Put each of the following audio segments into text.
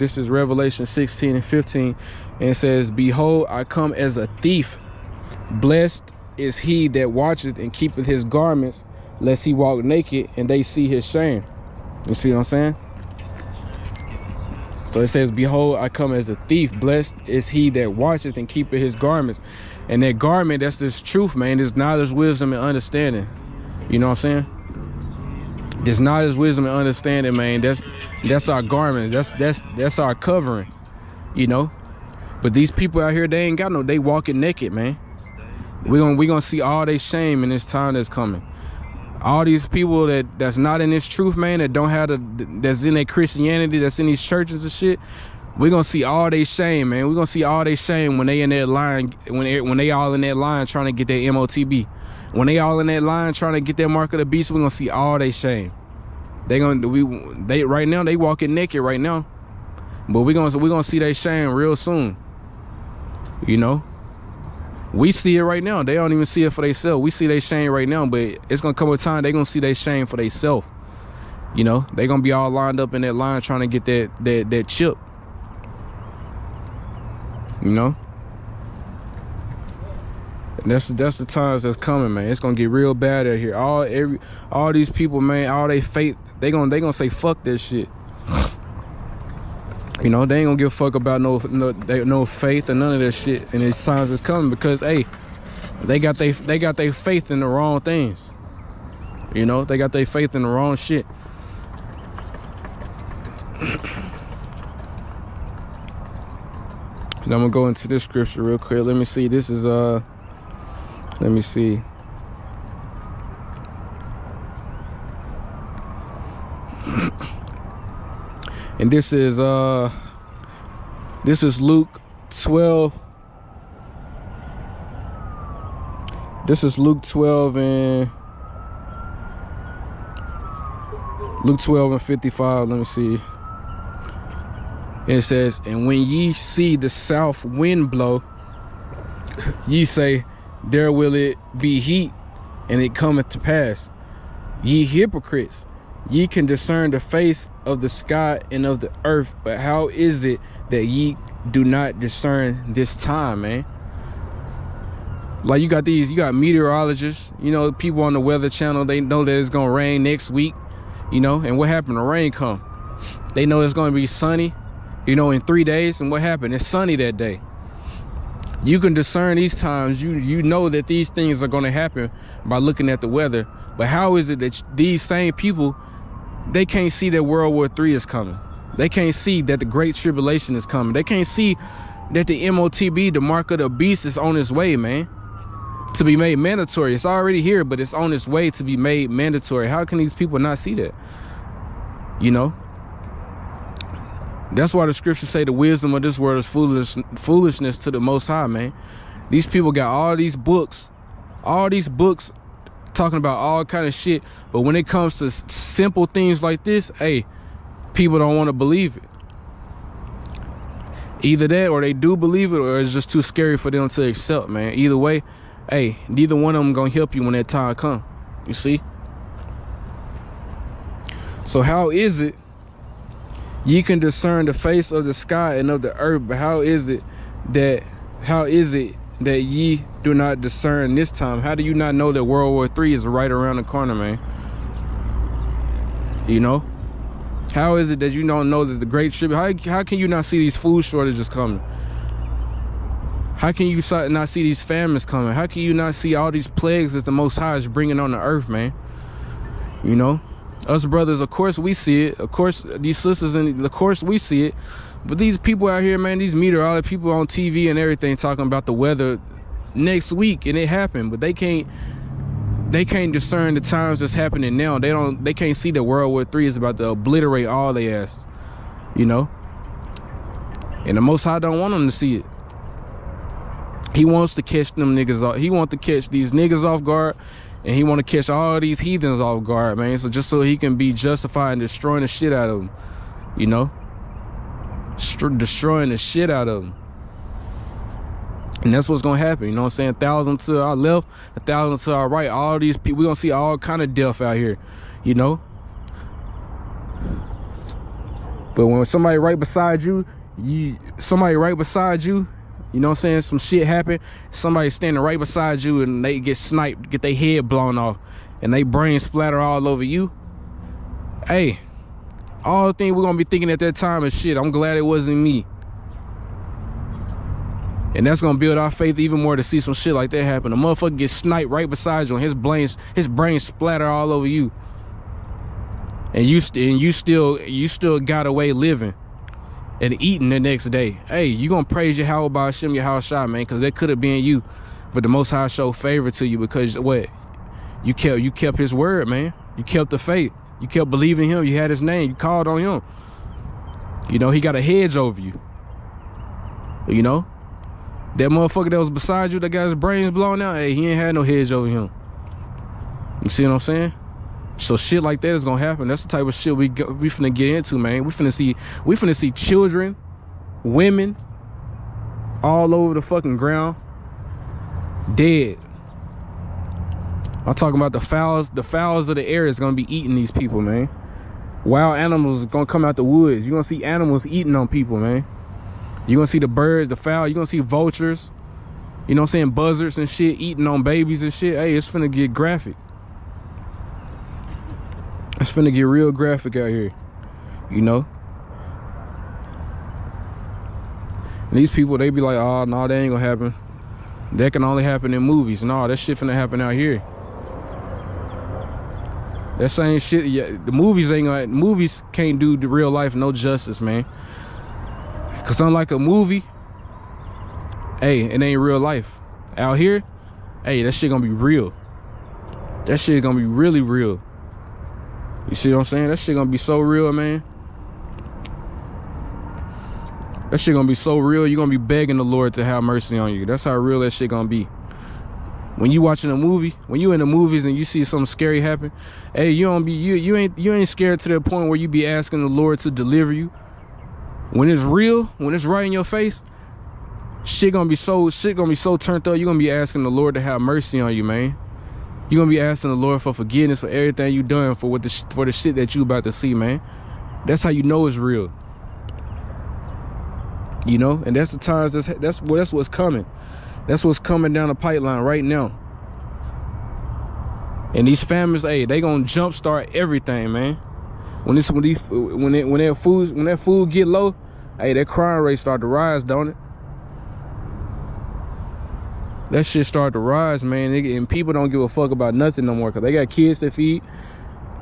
This is Revelation 16 and 15. And it says, behold, I come as a thief. Blessed is he that watcheth and keepeth his garments, lest he walk naked and they see his shame. You see what I'm saying? So it says, behold, I come as a thief. Blessed is he that watcheth and keepeth his garments. And that garment, that's this truth, man. This knowledge, wisdom, and understanding. You know what I'm saying? This knowledge, wisdom, and understanding, man. That's our garment. That's our covering. You know? But these people out here, they ain't got no, they walking naked, man. We gonna see all they shame in this time that's coming. All these people that's not in this truth, man, that don't have that's in their Christianity, that's in these churches and shit, we're gonna see all they shame, man. We're gonna see all they shame when they in that line, when they all in that line trying to get their MOTB. When they all in that line trying to get their mark of the beast, we're gonna see all they shame. They right now, they walking naked right now. But we're gonna see their shame real soon. You know? We see it right now. They don't even see it for themselves. We see their shame right now, but it's gonna come a time they gonna see their shame for themselves. You know, they gonna be all lined up in that line trying to get that chip. You know, and that's the times that's coming, man. It's gonna get real bad out here. All these people, man, all they faith, they gonna say fuck that shit. You know, they ain't gonna give a fuck about no faith or none of that shit. And it's times it's coming because, hey, they got their faith in the wrong things. You know, they got their faith in the wrong shit. Now I'm gonna go into this scripture real quick. Let me see. This is let me see. And this is Luke 12. This is Luke 12 and Luke 12 and 55. Let me see. And it says, and when ye see the south wind blow, ye say, there will it be heat, and it cometh to pass. Ye hypocrites, ye can discern the face of the sky and of the earth, but how is it that ye do not discern this time, man? Like you got meteorologists, you know, people on the Weather Channel, they know that it's gonna rain next week, you know, and what happened? The rain come. They know it's gonna be sunny, you know, in 3 days, and what happened? It's sunny that day. You can discern these times. You know that these things are gonna happen by looking at the weather. But how is it that these same people, they can't see that World War III is coming? They can't see that the Great Tribulation is coming. They can't see that the MOTB, the mark of the beast, is on its way, man, to be made mandatory. It's already here, but it's on its way to be made mandatory. How can these people not see that? You know? That's why the scriptures say the wisdom of this world is foolishness to the Most High, man. These people got all these books talking about all kind of shit, but when it comes to simple things like this, hey, people don't want to believe it. Either that, or they do believe it, or it's just too scary for them to accept, man. Either way, hey, neither one of them gonna help you when that time come. You see? So how is it ye can discern the face of the sky and of the earth, but how is it that ye do not discern this time? How do you not know that World War III is right around the corner, man? You know? How is it that you don't know that the Great Tribulation, how can you not see these food shortages coming? How can you not see these famines coming? How can you not see all these plagues that the Most High is bringing on the earth, man? You know? Us brothers, of course we see it. Of course these sisters, and of course we see it. But these people out here, man, these meteorologists, people on TV and everything talking about the weather next week, and it happened, but they can't discern the times that's happening now. They can't see that World War III is about to obliterate all their asses, you know? And the Most High don't want them to see it. He wants to catch them niggas off. He wants to catch these niggas off guard, and he want to catch all these heathens off guard, man. So just so he can be justified in destroying the shit out of them, you know? Destroying the shit out of them. And that's what's gonna happen, you know what I'm saying? 1,000 to our left, 1,000 to our right. All these people, we're gonna see all kind of death out here, you know? But when somebody right beside you, you know what I'm saying, some shit happen, somebody standing right beside you and they get sniped, get their head blown off, and they brain splatter all over you. Hey, all the thing we're gonna be thinking at that time is, shit, I'm glad it wasn't me. And that's gonna build our faith even more to see some shit like that happen. A motherfucker gets sniped right beside you and his brain splatter all over you. And you still got away living and eating the next day. Hey, you gonna praise Yahweh Ba'Shem Yahweh Shai, man, because that could have been you. But the Most High showed favor to you because what? You kept his word, man. You kept the faith. You kept believing him. You had his name. You called on him. You know, he got a hedge over you. You know? That motherfucker that was beside you that got his brains blown out, hey, he ain't had no hedge over him. You see what I'm saying? So shit like that is gonna happen. That's the type of shit we finna get into, man. We finna see children, women, all over the fucking ground, dead. I'm talking about the fowls of the air is gonna be eating these people, man. Wild animals are gonna come out the woods. You're gonna see animals eating on people, man. You're gonna see the birds, the fowl, you're gonna see vultures, you know what I'm saying, buzzards and shit eating on babies and shit. Hey, it's finna get graphic. It's finna get real graphic out here, you know? And these people, they be like, oh, no, that ain't gonna happen. That can only happen in movies. No, that shit finna happen out here. That same shit, yeah, the movies can't do the real life no justice, man. Cause unlike a movie, hey, it ain't real life. Out here, hey, that shit gonna be real. That shit gonna be really real. You see what I'm saying? That shit gonna be so real, man. That shit gonna be so real, you're gonna be begging the Lord to have mercy on you. That's how real that shit gonna be. When you watching a movie, when you in the movies and you see something scary happen, hey, you ain't scared to the point where you be asking the Lord to deliver you. When it's real, when it's right in your face, shit gonna be so turned up, you're gonna be asking the Lord to have mercy on you, man. You're gonna be asking the Lord for forgiveness for everything you done, for the shit that you about to see, man. That's how you know it's real. You know, and that's the times that's what's coming. That's what's coming down the pipeline right now. And these famines, hey, they gonna jumpstart everything, man. When that food get low, hey, that crime rate start to rise, don't it? That shit start to rise, man. And people don't give a fuck about nothing no more, cause they got kids to feed.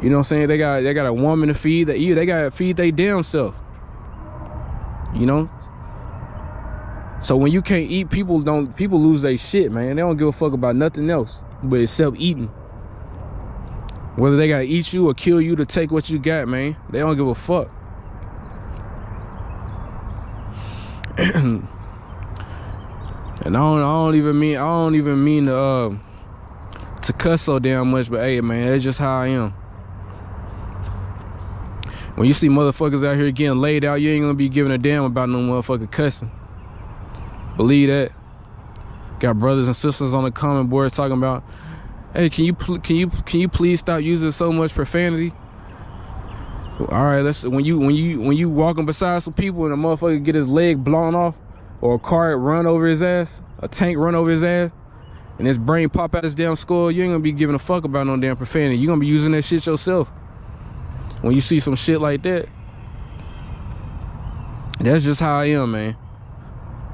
You know what I'm saying? They got a woman to feed. They gotta feed their damn self. You know. So when you can't eat, people lose their shit, man. They don't give a fuck about nothing else but except eating. Whether they gotta eat you or kill you to take what you got, man, they don't give a fuck. And I don't even mean to cuss so damn much, but hey, man, that's just how I am. When you see motherfuckers out here getting laid out, you ain't gonna be giving a damn about no motherfucker cussing. Believe that. Got brothers and sisters on the comment boards talking about, hey, can you please stop using so much profanity? All right, when you walking beside some people and a motherfucker get his leg blown off, or a car run over his ass, a tank run over his ass, and his brain pop out his damn skull, you ain't gonna be giving a fuck about no damn profanity. You gonna be using that shit yourself. When you see some shit like that, that's just how I am, man.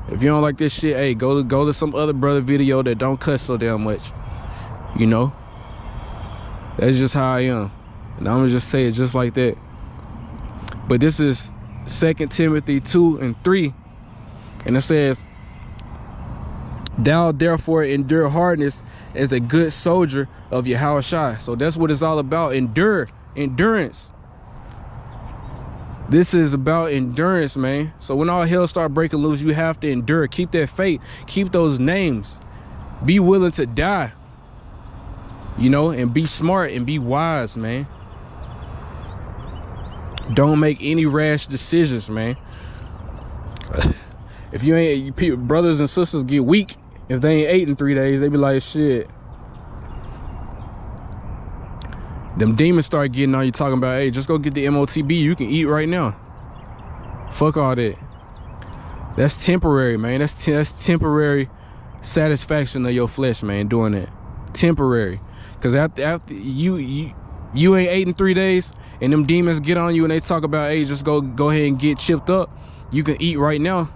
If you don't like this shit, hey, go to some other brother video that don't cuss so damn much. You know? That's just how I am. And I'm gonna just say it just like that. But this is 2 Timothy 2:3. And it says, thou therefore endure hardness as a good soldier of Yahweh Shai. So that's what it's all about. Endurance. This is about endurance, man. So when all hell start breaking loose, you have to endure. Keep that faith. Keep those names. Be willing to die. You know, and be smart and be wise, man. Don't make any rash decisions, man. If you ain't, brothers and sisters get weak if they ain't ate in 3 days. They be like, shit. Them demons start getting on you talking about, hey, just go get the MOTB. You can eat right now. Fuck all that. That's temporary, man. That's temporary satisfaction of your flesh, man, doing that. Temporary. Because after you ain't ate in 3 days and them demons get on you and they talk about, hey, just go ahead and get chipped up. You can eat right now.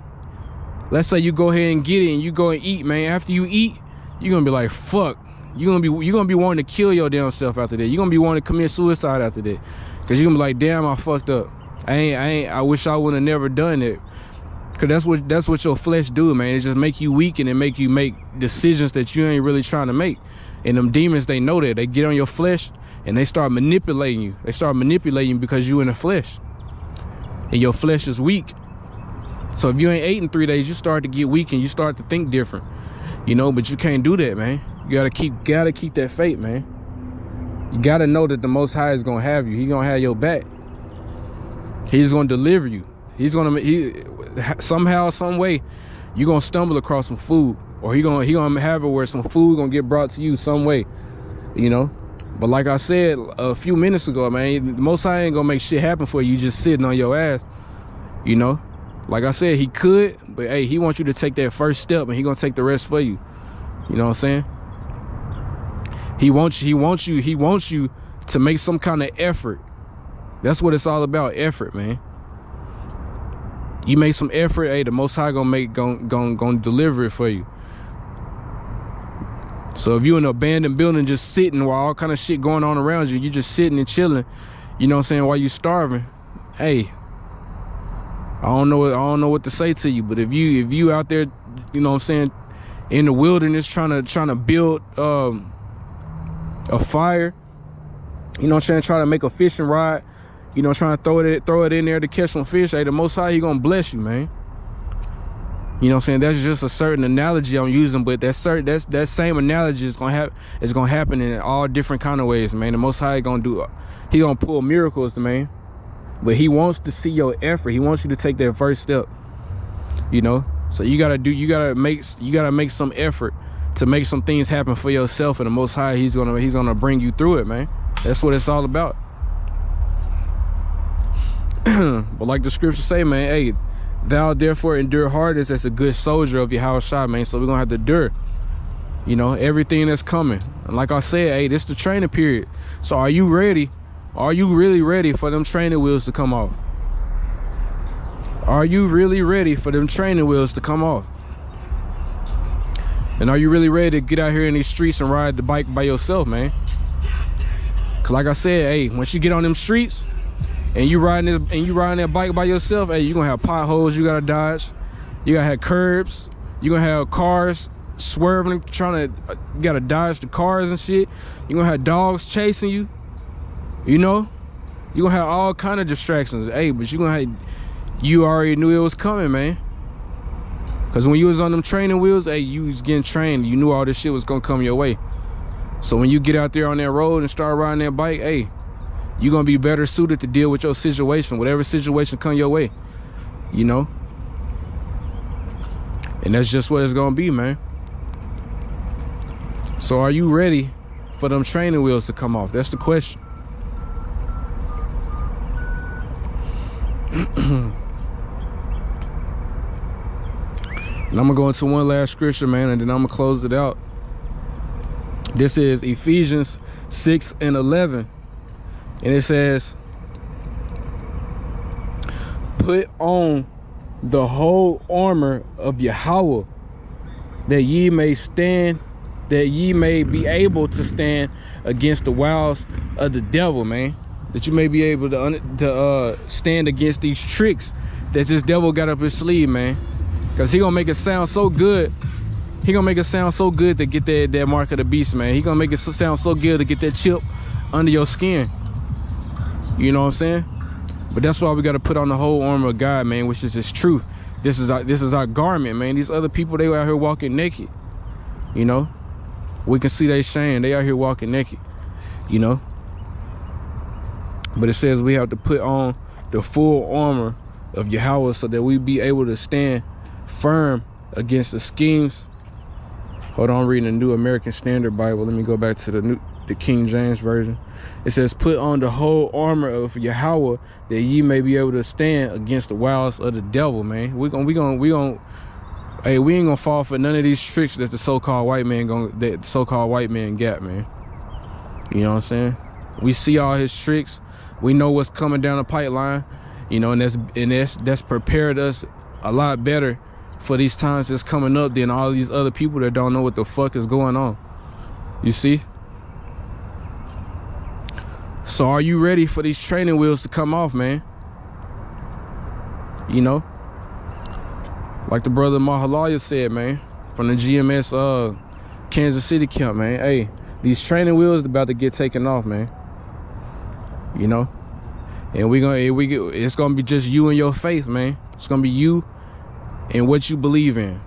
Let's say you go ahead and get it and you go and eat, man. After you eat, you're gonna be like, fuck. You're gonna be wanting to kill your damn self after that. You're gonna be wanting to commit suicide after that. Cause you're gonna be like, damn, I fucked up. I wish I would have never done it. Cause that's what your flesh do, man. It just make you weaken and make you make decisions that you ain't really trying to make. And them demons, they know that. They get on your flesh and they start manipulating you. They start manipulating you because you in the flesh. And your flesh is weak. So if you ain't ate in 3 days, you start to get weak and you start to think different. You know, but you can't do that, man. You gotta keep that faith, man. You gotta know that the Most High is gonna have you. He's gonna have your back. He's gonna deliver you. Somehow, some way, you're gonna stumble across some food, or he gonna have it where some food gonna get brought to you some way, you know. But like I said a few minutes ago, man, the Most High ain't gonna make shit happen for you just sitting on your ass, you know. Like I said, he could, but hey, he wants you to take that first step, and he gonna take the rest for you. You know what I'm saying? He wants you to make some kind of effort. That's what it's all about, effort, man. You make some effort, hey, the Most High gonna deliver it for you. So if you in an abandoned building just sitting while all kind of shit going on around you, you just sitting and chilling, you know what I'm saying, while you starving, hey, I don't know what to say to you. But if you out there, you know what I'm saying, in the wilderness trying to build a fire, you know, trying to make a fishing rod, you know, trying to throw it in there to catch some fish, hey, the Most High, he gonna bless you, man. You know what I'm saying? That's just a certain analogy I'm using, but that same analogy is gonna happen in all different kind of ways, man. The Most High he gonna pull miracles, man. But he wants to see your effort. He wants you to take that first step, you know. So you gotta make some effort to make some things happen for yourself, and the Most High, he's gonna bring you through it, man. That's what it's all about. But like the scriptures say, man, hey, thou therefore endure hardness as a good soldier of Yahushua, man. So we're gonna have to endure, you know, everything that's coming. And like I said, hey, this is the training period. So are you ready? Are you really ready for them training wheels to come off? Are you really ready for them training wheels to come off? And are you really ready to get out here in these streets and ride the bike by yourself, man? Cause like I said, hey, once you get on them streets and you riding that bike by yourself, hey, you're gonna have potholes you gotta dodge. You gotta have curbs. You're gonna have cars swerving, you gotta dodge the cars and shit. You're gonna have dogs chasing you. You know, you're gonna have all kind of distractions. Hey, but you already knew it was coming, man. Cause when you was on them training wheels, hey, you was getting trained. You knew all this shit was gonna come your way. So when you get out there on that road and start riding that bike, hey, you're gonna be better suited to deal with your situation, whatever situation come your way, you know. And that's just what it's gonna be, man. So are you ready for them training wheels to come off? That's the question. And I'm gonna go into one last scripture, man, and then I'm gonna close it out. This is Ephesians 6:11, and it says, put on the whole armor of Yahweh, that ye may be able to stand against the wiles of the devil, man. That you may be able to stand against these tricks that this devil got up his sleeve, man. Cause he gonna make it sound so good. He gonna make it sound so good to get that mark of the beast, man. He gonna make it sound so good to get that chip under your skin. You know what I'm saying? But that's why we gotta put on the whole armor of God, man, which is his truth. This is our garment, man. These other people, they out here walking naked. You know? We can see they shame. They out here walking naked. You know? But it says we have to put on the full armor of Yahweh so that we be able to stand firm against the schemes. Hold on, I'm reading the New American Standard Bible. Let me go back to the the King James Version. It says, put on the whole armor of Yahweh, that ye may be able to stand against the wiles of the devil, man. We ain't gonna fall for none of these tricks that the so-called white man got, man. You know what I'm saying? We see all his tricks. We know what's coming down the pipeline, you know, and that's prepared us a lot better for these times that's coming up than all these other people that don't know what the fuck is going on. You see? So are you ready for these training wheels to come off, man? You know? Like the brother Mahalaya said, man, from the GMS Kansas City camp, man. Hey, these training wheels about to get taken off, man. You know? And it's gonna be just you and your faith, man. It's gonna be you and what you believe in.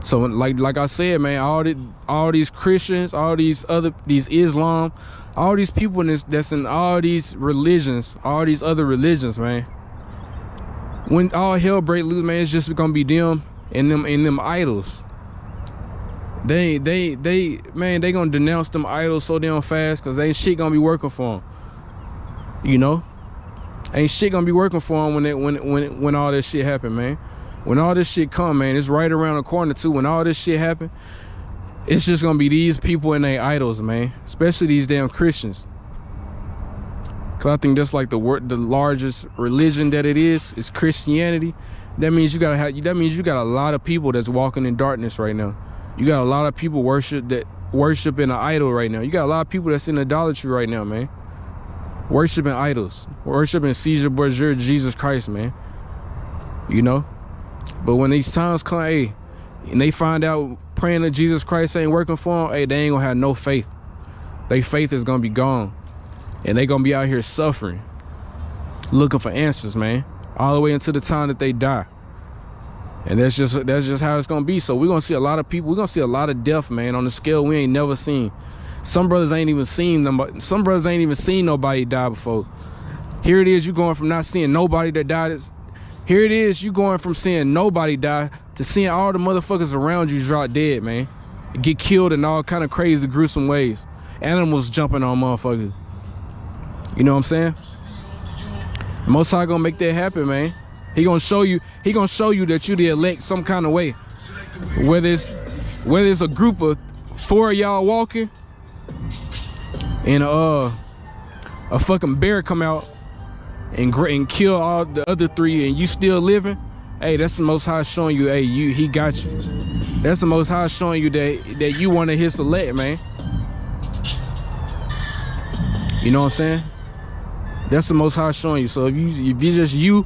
So like I said, man, all these Christians, all these Islam, all these people that's in all these religions, all these other religions, man. When all hell break loose, man, it's just gonna be them and them idols. They gonna denounce them idols so damn fast, cause ain't shit gonna be working for them. You know, ain't shit gonna be working for them when all this shit happen, man. When all this shit come, man, it's right around the corner too. When all this shit happen, it's just gonna be these people and their idols, man. Especially these damn Christians. Cause I think that's like the largest religion that it is Christianity. That means you got a lot of people that's walking in darkness right now. You got a lot of people worshiping an idol right now. You got a lot of people that's in idolatry right now, man. Worshiping idols, worshiping Caesar Borgia, Jesus Christ, man. You know. But when these times come, hey, and they find out praying to Jesus Christ ain't working for them, hey, they ain't gonna have no faith. Their faith is gonna be gone. And they gonna be out here suffering, looking for answers, man, all the way until the time that they die. And that's just how it's gonna be. So we're gonna see a lot of people, we're gonna see a lot of death, man, on the scale we ain't never seen. Some brothers ain't even seen nobody die before. Here it is, you going from not seeing nobody that died. Here it is, you going from seeing nobody die to seeing all the motherfuckers around you drop dead, man. Get killed in all kind of crazy, gruesome ways. Animals jumping on motherfuckers. You know what I'm saying? Most High gonna make that happen, man. He gonna show you that you the elect some kind of way. Whether it's a group of 4 of y'all walking and a fucking bear come out and kill all the other 3 and you still living, hey, that's the Most High showing you, hey, he got you. That's the Most High showing you that you one of his select, man. You know what I'm saying? That's the Most High showing you. So if you just you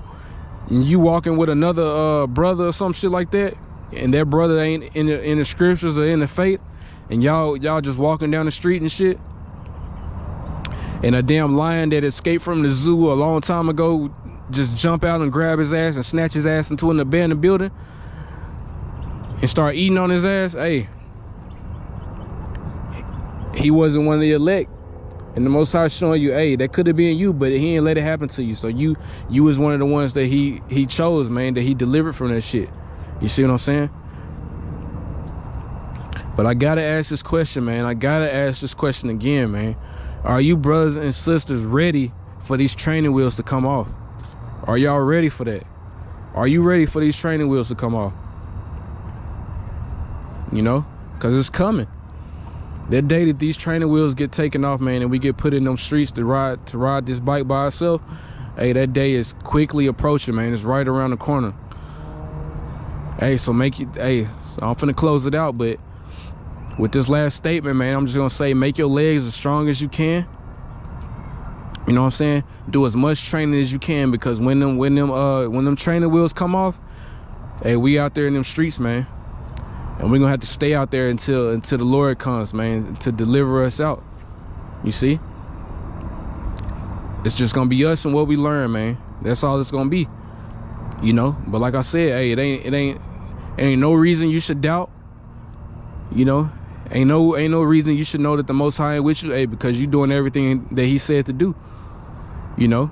walking with another brother or some shit like that, and that brother ain't in the scriptures or in the faith, and y'all just walking down the street and shit, and a damn lion that escaped from the zoo a long time ago just jump out and grab his ass and snatch his ass into an abandoned building and start eating on his ass, hey, he wasn't one of the elect. And the Most High showing you, hey, that could have been you, but he ain't let it happen to you. So you was one of the ones that he chose, man, that he delivered from that shit. You see what I'm saying? But I gotta ask this question, man. I gotta ask this question again, man. Are you brothers and sisters ready for these training wheels to come off? Are y'all ready for that? Are you ready for these training wheels to come off? You know, because it's coming. That day that these training wheels get taken off, man, and we get put in them streets to ride this bike by ourselves, hey, that day is quickly approaching, man. It's right around the corner. Hey, so so I'm finna close it out, but with this last statement, man, I'm just gonna say, make your legs as strong as you can. You know what I'm saying? Do as much training as you can, because when them training wheels come off, hey, we out there in them streets, man. And we're gonna have to stay out there until the Lord comes, man, to deliver us out. You see? It's just gonna be us and what we learn, man. That's all it's gonna be. You know? But like I said, hey, it ain't no reason you should doubt. You know? Ain't no reason you should know that the Most High ain't with you, hey, because you doing everything that he said to do. You know?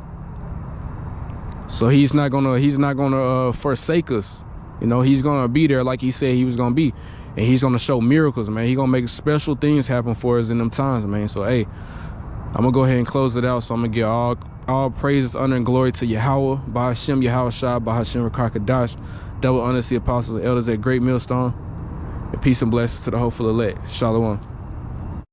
So he's not gonna forsake us. You know, he's gonna be there like he said he was gonna be, and he's gonna show miracles, man. He's gonna make special things happen for us in them times, man. So hey, I'm gonna go ahead and close it out. So I'm gonna give all praises, honor, and glory to Yahweh, Bahashem, Yahweh Shah, Bahashem Rakakadash. Double honor to the apostles and elders at Great Millstone, and peace and blessings to the hopeful elect. Shalom.